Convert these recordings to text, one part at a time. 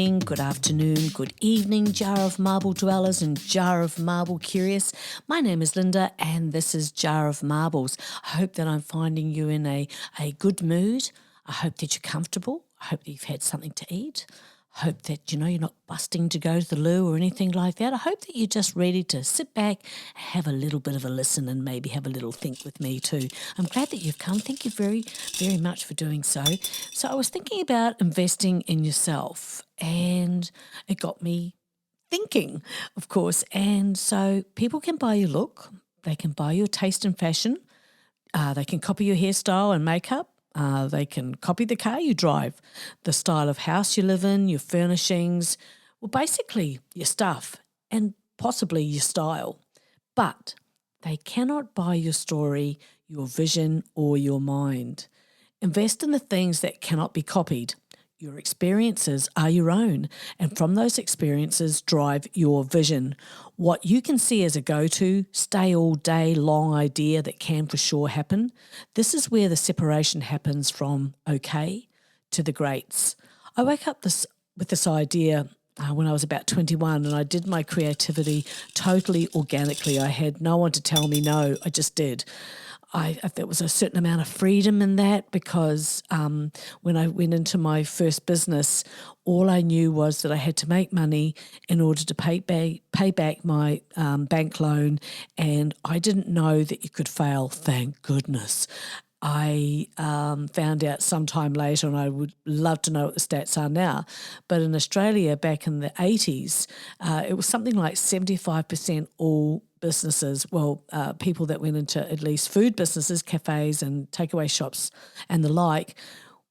morning, good afternoon, good evening, Jar of Marble dwellers and Jar of Marble curious. My name is Linda and this is Jar of Marbles. I hope that I'm finding you in a good mood. I hope that you're comfortable. I hope that you've had something to eat. I hope that, you're not busting to go to the loo or anything like that. I hope that you're just ready to sit back, have a little bit of a listen and maybe have a little think with me too. I'm glad that you've come. Thank you very, very much for doing so. So I was thinking about investing in yourself and it got me thinking, of course. And so people can buy your look. They can buy your taste and fashion. They can copy your hairstyle and makeup. They can copy the car you drive, the style of house you live in, your furnishings, well, basically your stuff and possibly your style. But they cannot buy your story, your vision, or your mind. Invest in the things that cannot be copied. Your experiences are your own, and from those experiences drive your vision. What you can see as a go-to, stay all day long idea that can for sure happen, this is where the separation happens from okay to the greats. I woke up with this idea when I was about 21 and I did my creativity totally organically. I had no one to tell me no, I just did. There was a certain amount of freedom in that because when I went into my first business, all I knew was that I had to make money in order to pay back my bank loan, and I didn't know that you could fail, thank goodness. I found out sometime later, and I would love to know what the stats are now, but in Australia back in the 80s, it was something like 75% all businesses, people that went into at least food businesses, cafes and takeaway shops and the like,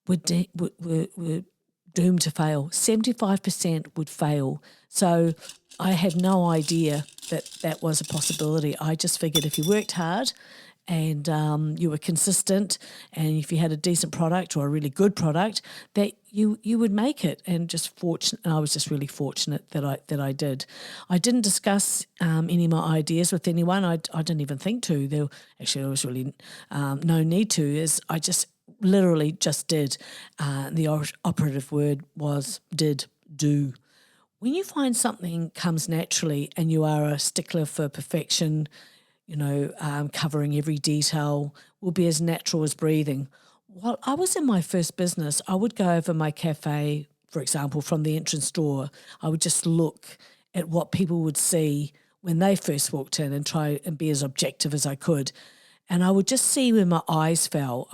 were doomed to fail. 75% would fail. So I had no idea that was a possibility. I just figured if you worked hard and you were consistent, and if you had a decent product or a really good product, that you would make it. And just fortunate, I was just really fortunate that I did. I didn't discuss any of my ideas with anyone. I didn't even think to. There was really no need to. As I just literally just did. The operative word was do. When you find something comes naturally and you are a stickler for perfection, covering every detail, will be as natural as breathing. While I was in my first business, I would go over my cafe, for example, from the entrance door. I would just look at what people would see when they first walked in and try and be as objective as I could. And I would just see where my eyes fell.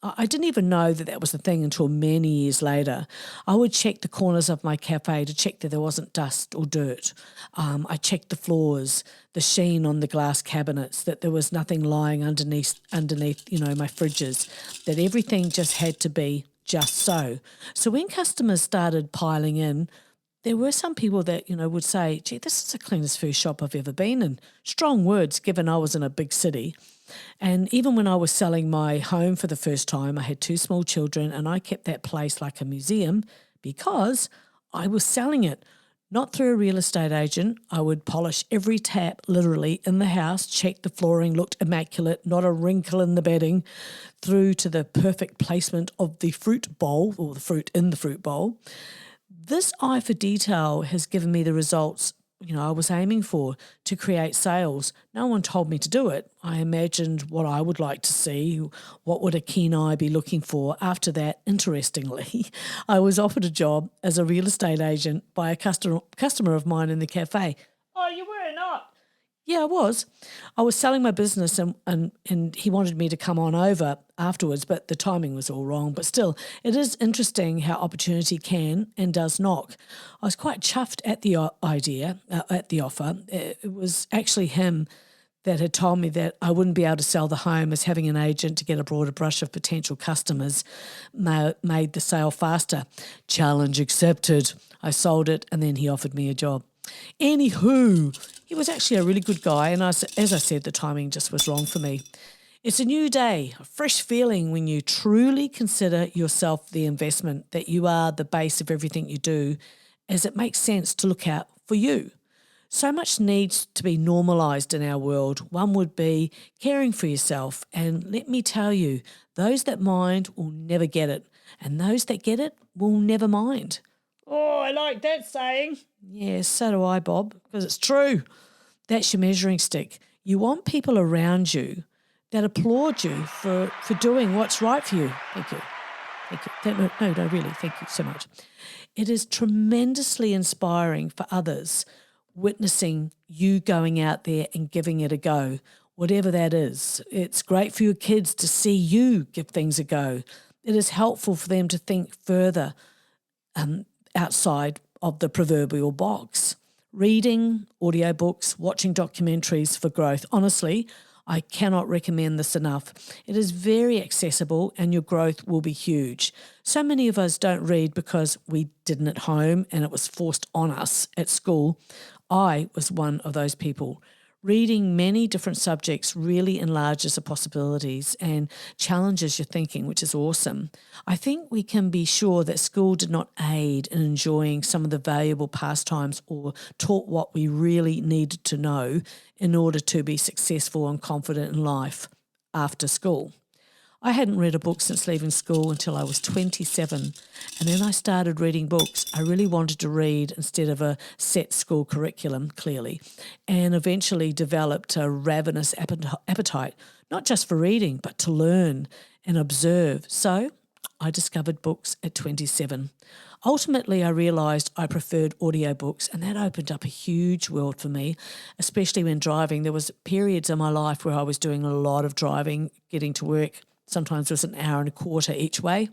I didn't even know that was the thing until many years later. I would check the corners of my cafe to check that there wasn't dust or dirt. I checked the floors, the sheen on the glass cabinets, that there was nothing lying underneath, my fridges, that everything just had to be just so. So when customers started piling in, there were some people that, would say, gee, this is the cleanest food shop I've ever been in. Strong words, given I was in a big city. And even when I was selling my home for the first time, I had 2 small children and I kept that place like a museum because I was selling it. Not through a real estate agent. I would polish every tap literally in the house, check the flooring looked immaculate, not a wrinkle in the bedding, through to the perfect placement of the fruit bowl or the fruit in the fruit bowl. This eye for detail has given me the results I was aiming for, to create sales. No one told me to do it. I imagined what I would like to see, what would a keen eye be looking for. After that, interestingly, I was offered a job as a real estate agent by a customer of mine in the cafe. Oh, you were not? Yeah, I was. I was selling my business and he wanted me to come on over afterwards, but the timing was all wrong. But still, it is interesting how opportunity can and does knock. I was quite chuffed at the at the offer. It was actually him that had told me that I wouldn't be able to sell the home, as having an agent to get a broader brush of potential customers made the sale faster. Challenge accepted. I sold it and then he offered me a job. Anywho, he was actually a really good guy, and as I said, the timing just was wrong for me. It's a new day, a fresh feeling when you truly consider yourself the investment, that you are the base of everything you do, as it makes sense to look out for you. So much needs to be normalised in our world. One would be caring for yourself, and let me tell you, those that mind will never get it, and those that get it will never mind. Oh, I like that saying. Yes, so do I, Bob, because it's true. That's your measuring stick. You want people around you that applaud you for doing what's right for you. Thank you. Thank you. No, really, thank you so much. It is tremendously inspiring for others witnessing you going out there and giving it a go, whatever that is. It's great for your kids to see you give things a go. It is helpful for them to think further outside of the proverbial box. Reading, audiobooks, watching documentaries for growth. Honestly, I cannot recommend this enough. It is very accessible and your growth will be huge. So many of us don't read because we didn't at home and it was forced on us at school. I was one of those people. Reading many different subjects really enlarges the possibilities and challenges your thinking, which is awesome. I think we can be sure that school did not aid in enjoying some of the valuable pastimes or taught what we really needed to know in order to be successful and confident in life after school. I hadn't read a book since leaving school until I was 27, and then I started reading books I really wanted to read instead of a set school curriculum, clearly, and eventually developed a ravenous appetite, not just for reading, but to learn and observe. So I discovered books at 27. Ultimately, I realised I preferred audiobooks, and that opened up a huge world for me, especially when driving. There was periods in my life where I was doing a lot of driving, getting to work. Sometimes it was an hour and a quarter each way.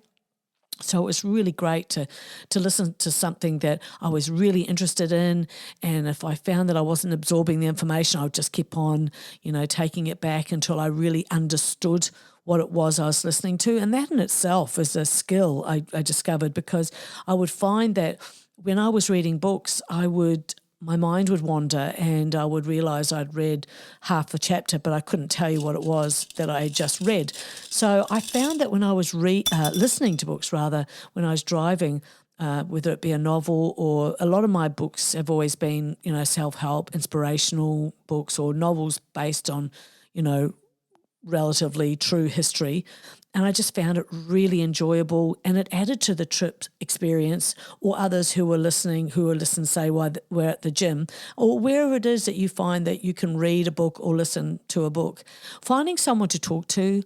So it was really great to listen to something that I was really interested in, and if I found that I wasn't absorbing the information, I would just keep on, taking it back until I really understood what it was I was listening to. And that in itself is a skill I discovered, because I would find that when I was reading books, my mind would wander and I would realise I'd read half a chapter, but I couldn't tell you what it was that I had just read. So I found that when I was listening to books, when I was driving, whether it be a novel, or a lot of my books have always been, self-help, inspirational books or novels based on, relatively true history. And I just found it really enjoyable, and it added to the trip experience, or others who were listening, say, while we're at the gym, or wherever it is that you find that you can read a book or listen to a book. Finding someone to talk to,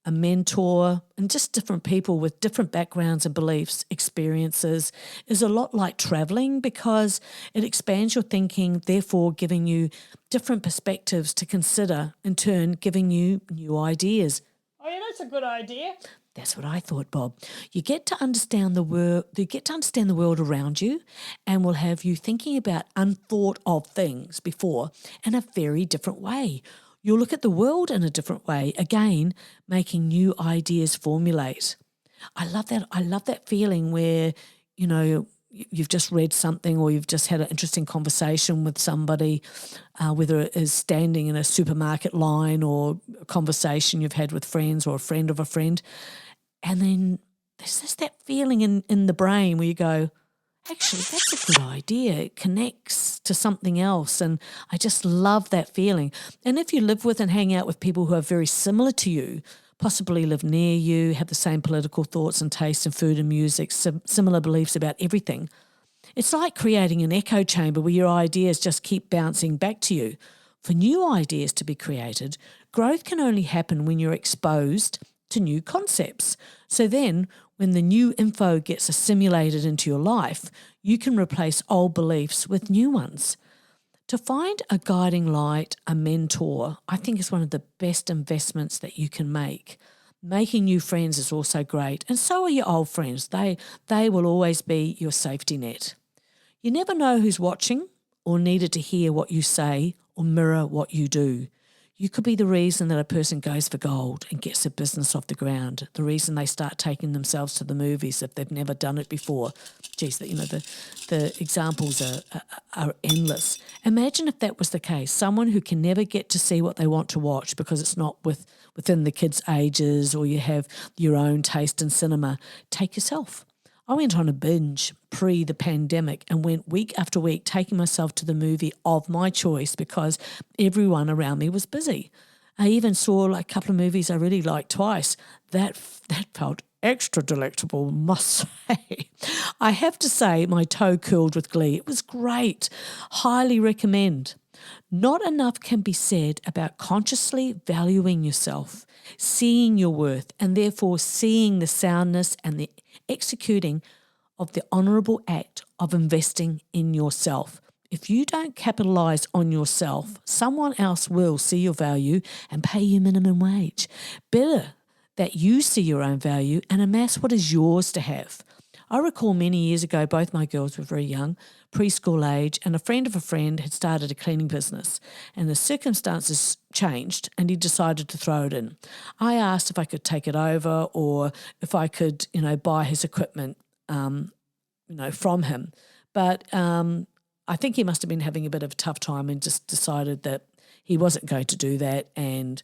a mentor, and just different people with different backgrounds and beliefs, experiences, is a lot like traveling, because it expands your thinking, therefore giving you different perspectives to consider, in turn giving you new ideas. Oh, yeah, that's a good idea. That's what I thought, Bob. You get to understand the world. You get to understand the world around you, and will have you thinking about unthought of things before in a very different way. You'll look at the world in a different way, again, making new ideas formulate. I love that. I love that feeling where, you've just read something, or you've just had an interesting conversation with somebody, whether it is standing in a supermarket line or a conversation you've had with friends or a friend of a friend. And then there's just that feeling in the brain where you go, actually, that's a good idea. It connects to something else. And I just love that feeling. And if you live with and hang out with people who are very similar to you, possibly live near you, have the same political thoughts and tastes in food and music, similar beliefs about everything, it's like creating an echo chamber where your ideas just keep bouncing back to you. For new ideas to be created, growth can only happen when you're exposed to new concepts. So then, when the new info gets assimilated into your life, you can replace old beliefs with new ones. To find a guiding light, a mentor, I think is one of the best investments that you can make. Making new friends is also great, and so are your old friends. They will always be your safety net. You never know who's watching or needed to hear what you say or mirror what you do. You could be the reason that a person goes for gold and gets a business off the ground, the reason they start taking themselves to the movies if they've never done it before. Geez, the examples are endless. Imagine if that was the case, someone who can never get to see what they want to watch because it's not within the kids' ages, or you have your own taste in cinema. Take yourself. I went on a binge pre the pandemic and went week after week taking myself to the movie of my choice because everyone around me was busy. I even saw a couple of movies I really liked twice. That felt extra delectable, must say. I have to say my toe curled with glee. It was great. Highly recommend. Not enough can be said about consciously valuing yourself, seeing your worth, and therefore seeing the soundness and the executing of the honourable act of investing in yourself. If you don't capitalise on yourself, someone else will see your value and pay you minimum wage. Better that you see your own value and amass what is yours to have. I recall many years ago, both my girls were very young, preschool age, and a friend of a friend had started a cleaning business, and the circumstances changed and he decided to throw it in. I asked if I could take it over or if I could, buy his equipment, from him. But I think he must have been having a bit of a tough time and just decided that he wasn't going to do that and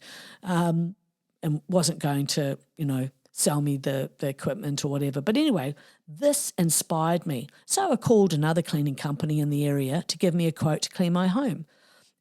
wasn't going to, sell me the equipment or whatever. But anyway, this inspired me. So I called another cleaning company in the area to give me a quote to clean my home.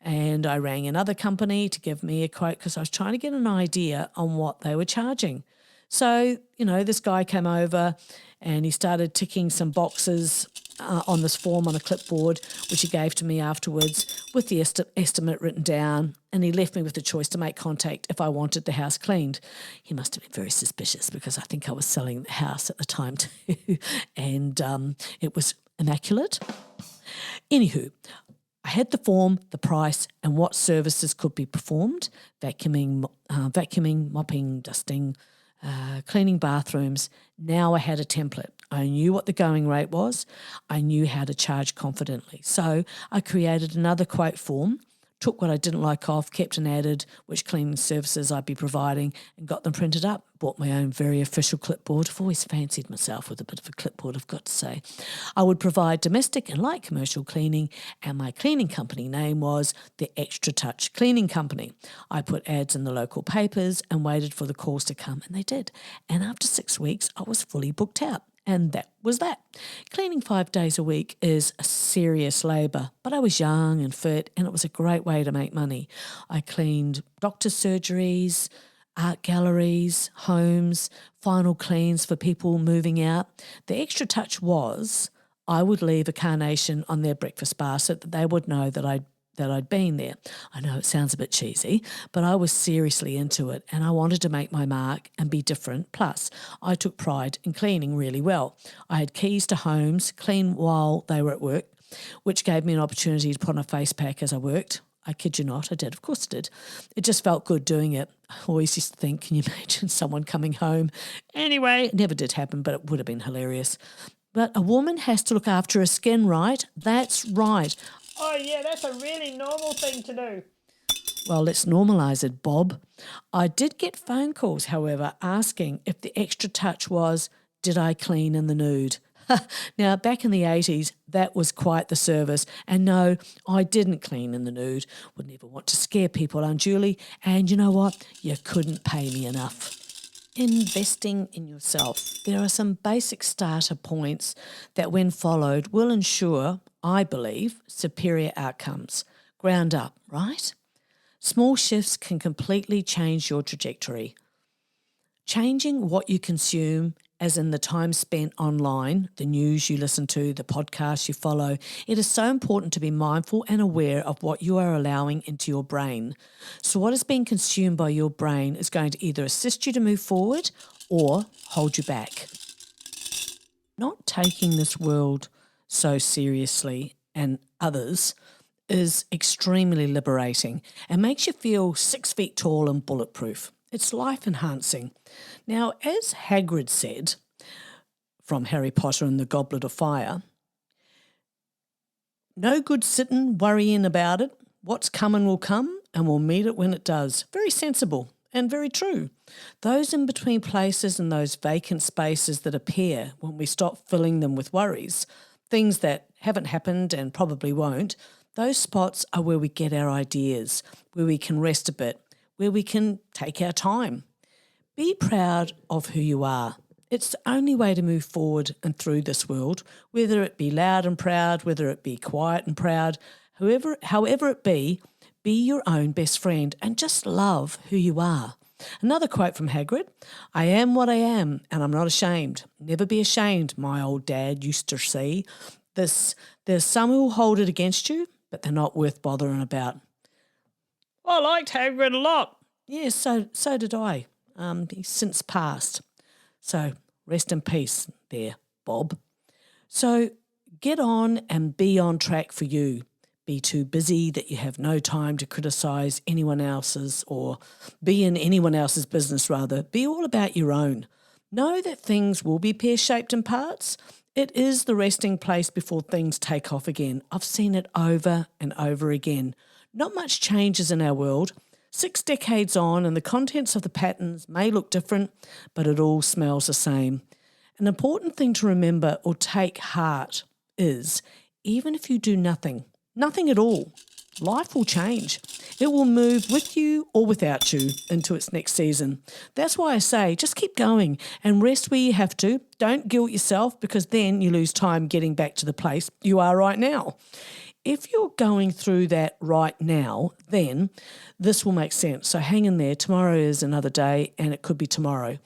And I rang another company to give me a quote because I was trying to get an idea on what they were charging. So, this guy came over and he started ticking some boxes on this form on a clipboard, which he gave to me afterwards with the estimate written down, and he left me with the choice to make contact if I wanted the house cleaned. He must have been very suspicious because I think I was selling the house at the time too, and it was immaculate. Anywho, I had the form, the price, and what services could be performed: vacuuming, mopping, dusting, cleaning bathrooms. Now I had a template. I knew what the going rate was. I knew how to charge confidently. So I created another quote form, took what I didn't like off, kept and added which cleaning services I'd be providing, and got them printed up. Bought my own very official clipboard. I've always fancied myself with a bit of a clipboard, I've got to say. I would provide domestic and light commercial cleaning, and my cleaning company name was the Extra Touch Cleaning Company. I put ads in the local papers and waited for the calls to come, and they did. And after 6 weeks, I was fully booked out. And that was that. Cleaning 5 days a week is a serious labour, but I was young and fit, and it was a great way to make money. I cleaned doctors' surgeries, art galleries, homes, final cleans for people moving out. The extra touch was I would leave a carnation on their breakfast bar so that they would know that I'd been there. I know it sounds a bit cheesy, but I was seriously into it and I wanted to make my mark and be different. Plus, I took pride in cleaning really well. I had keys to homes, clean while they were at work, which gave me an opportunity to put on a face pack as I worked. I kid you not, I did. Of course I did. It just felt good doing it. I always used to think, can you imagine someone coming home? Anyway, it never did happen, but it would have been hilarious. But a woman has to look after her skin, right? That's right. Oh, yeah, that's a really normal thing to do. Well, let's normalise it, Bob. I did get phone calls, however, asking if the extra touch was, did I clean in the nude? Now, back in the 80s, that was quite the service. And no, I didn't clean in the nude. Would never want to scare people unduly. And you know what? You couldn't pay me enough. Investing in yourself. There are some basic starter points that, when followed, will ensure, I believe, superior outcomes. Ground up, right? Small shifts can completely change your trajectory. Changing what you consume, as in the time spent online, the news you listen to, the podcasts you follow, it is so important to be mindful and aware of what you are allowing into your brain. So what is being consumed by your brain is going to either assist you to move forward or hold you back. Not taking this world so seriously and others is extremely liberating and makes you feel 6 feet tall and bulletproof. It's life-enhancing. Now, as Hagrid said from Harry Potter and the Goblet of Fire, no good sitting worrying about it. What's coming will come and we'll meet it when it does. Very sensible and very true. Those in between places and those vacant spaces that appear when we stop filling them with worries, things that haven't happened and probably won't, those spots are where we get our ideas, where we can rest a bit, where we can take our time. Be proud of who you are. It's the only way to move forward and through this world, whether it be loud and proud, whether it be quiet and proud, however it be your own best friend and just love who you are. Another quote from Hagrid, I am what I am, and I'm not ashamed. Never be ashamed, my old dad used to say. There's some who will hold it against you, but they're not worth bothering about. I liked Hagrid a lot. Yes, so did I. He's since passed. So rest in peace there, Bob. So get on and be on track for you. Be too busy that you have no time to criticise anyone else's or be in anyone else's business, rather. Be all about your own. Know that things will be pear-shaped in parts. It is the resting place before things take off again. I've seen it over and over again. Not much changes in our world. 6 decades on and the contents of the patterns may look different, but it all smells the same. An important thing to remember or take heart is, even if you do nothing at all, life will change. It will move with you or without you into its next season. That's why I say just keep going and rest where you have to. Don't guilt yourself because then you lose time getting back to the place you are right now. If you're going through that right now, then this will make sense. So hang in there. Tomorrow is another day and it could be tomorrow.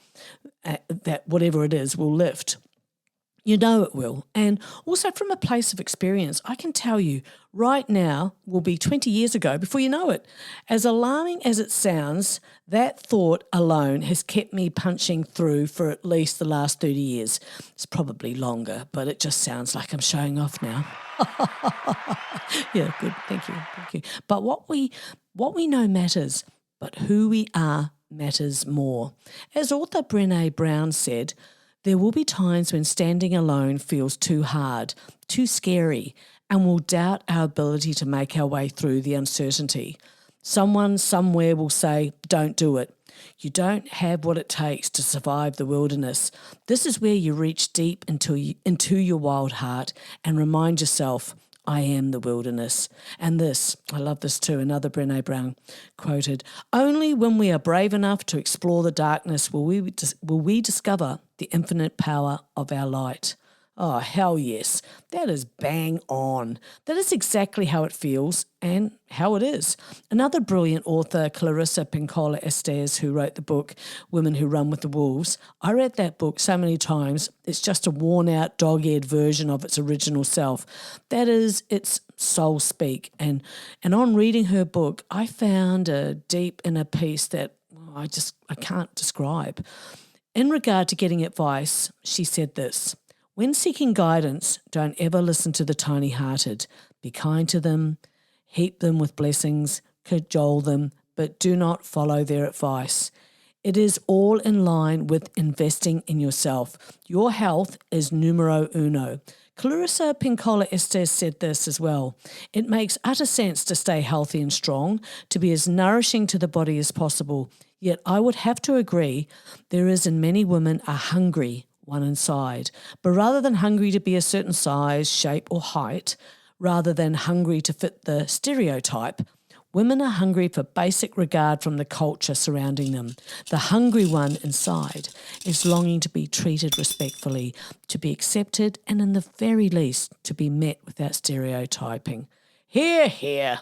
That whatever it is will lift. You know it will. And also from a place of experience, I can tell you right now will be 20 years ago before you know it. As alarming as it sounds, that thought alone has kept me punching through for at least the last 30 years. It's probably longer, but it just sounds like I'm showing off now. Yeah, good. Thank you. But what we know matters, but who we are matters more. As author Brené Brown said, there will be times when standing alone feels too hard, too scary, and we'll doubt our ability to make our way through the uncertainty. Someone somewhere will say, don't do it. You don't have what it takes to survive the wilderness. This is where you reach deep into your wild heart and remind yourself, I am the wilderness. And this, I love this too, another Brené Brown quoted, only when we are brave enough to explore the darkness will we discover the infinite power of our light. Oh, hell yes. That is bang on. That is exactly how it feels and how it is. Another brilliant author, Clarissa Pinkola Estes, who wrote the book Women Who Run with the Wolves. I read that book so many times. It's just a worn-out, dog-eared version of its original self. That is its soul speak. And on reading her book, I found a deep inner peace that I can't describe. In regard to getting advice, she said this, when seeking guidance, don't ever listen to the tiny-hearted. Be kind to them, heap them with blessings, cajole them, but do not follow their advice. It is all in line with investing in yourself. Your health is numero uno. Clarissa Pinkola Estes said this as well. It makes utter sense to stay healthy and strong, to be as nourishing to the body as possible. Yet I would have to agree there is in many women a hungry one inside. But rather than hungry to be a certain size, shape or height, rather than hungry to fit the stereotype, women are hungry for basic regard from the culture surrounding them. The hungry one inside is longing to be treated respectfully, to be accepted, and in the very least, to be met without stereotyping. Hear, hear.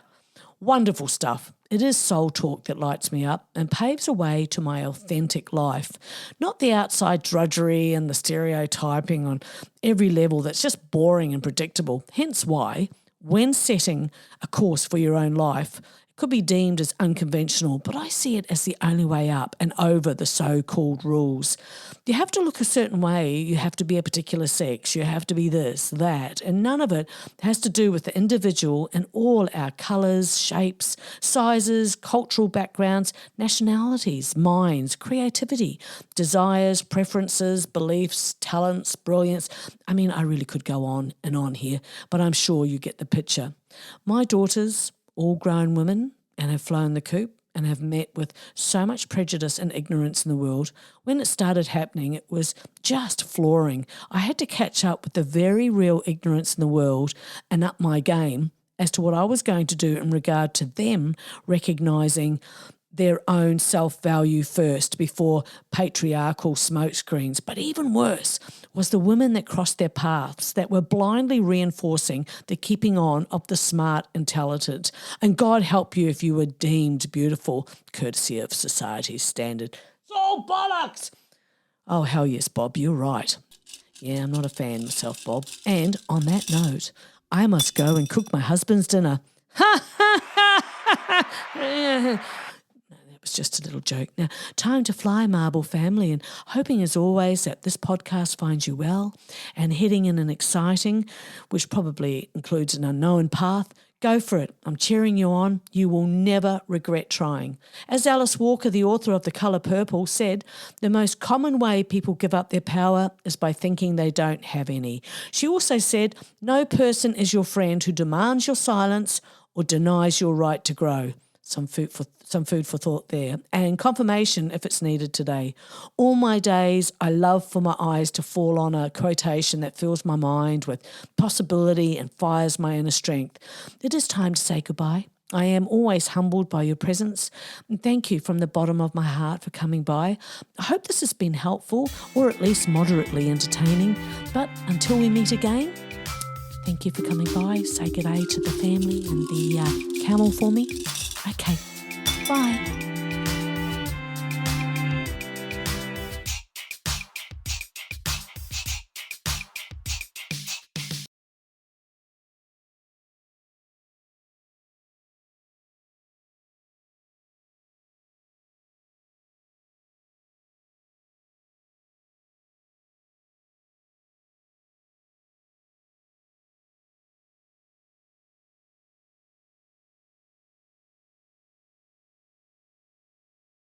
Wonderful stuff. It is soul talk that lights me up and paves a way to my authentic life, not the outside drudgery and the stereotyping on every level that's just boring and predictable. Hence why, when setting a course for your own life, it could be deemed as unconventional, but I see it as the only way up and over the so-called rules. You have to look a certain way, you have to be a particular sex, you have to be this, that, and none of it has to do with the individual and all our colours, shapes, sizes, cultural backgrounds, nationalities, minds, creativity, desires, preferences, beliefs, talents, brilliance. I mean, I really could go on and on here, but I'm sure you get the picture. My daughters, all grown women, and have flown the coop and have met with so much prejudice and ignorance in the world. When it started happening, it was just flooring. I had to catch up with the very real ignorance in the world and up my game as to what I was going to do in regard to them recognising their own self-value first before patriarchal smokescreens. But even worse was the women that crossed their paths that were blindly reinforcing the keeping on of the smart, intelligent. And God help you if you were deemed beautiful, courtesy of society's standard. It's all bollocks! Oh, hell yes, Bob, you're right. Yeah, I'm not a fan myself, Bob. And on that note, I must go and cook my husband's dinner. Ha ha ha ha! It's just a little joke. Now, time to fly, Marble family, and hoping as always that this podcast finds you well and heading in an exciting, which probably includes an unknown path. Go for it. I'm cheering you on. You will never regret trying. As Alice Walker, the author of The Colour Purple, said, the most common way people give up their power is by thinking they don't have any. She also said, no person is your friend who demands your silence or denies your right to grow. Some food for thought there, and confirmation if it's needed today. All my days, I love for my eyes to fall on a quotation that fills my mind with possibility and fires my inner strength. It is time to say goodbye. I am always humbled by your presence, and thank you from the bottom of my heart for coming by. I hope this has been helpful, or at least moderately entertaining, but until we meet again, thank you for coming by. Say good day to the family and the camel for me. Okay, bye.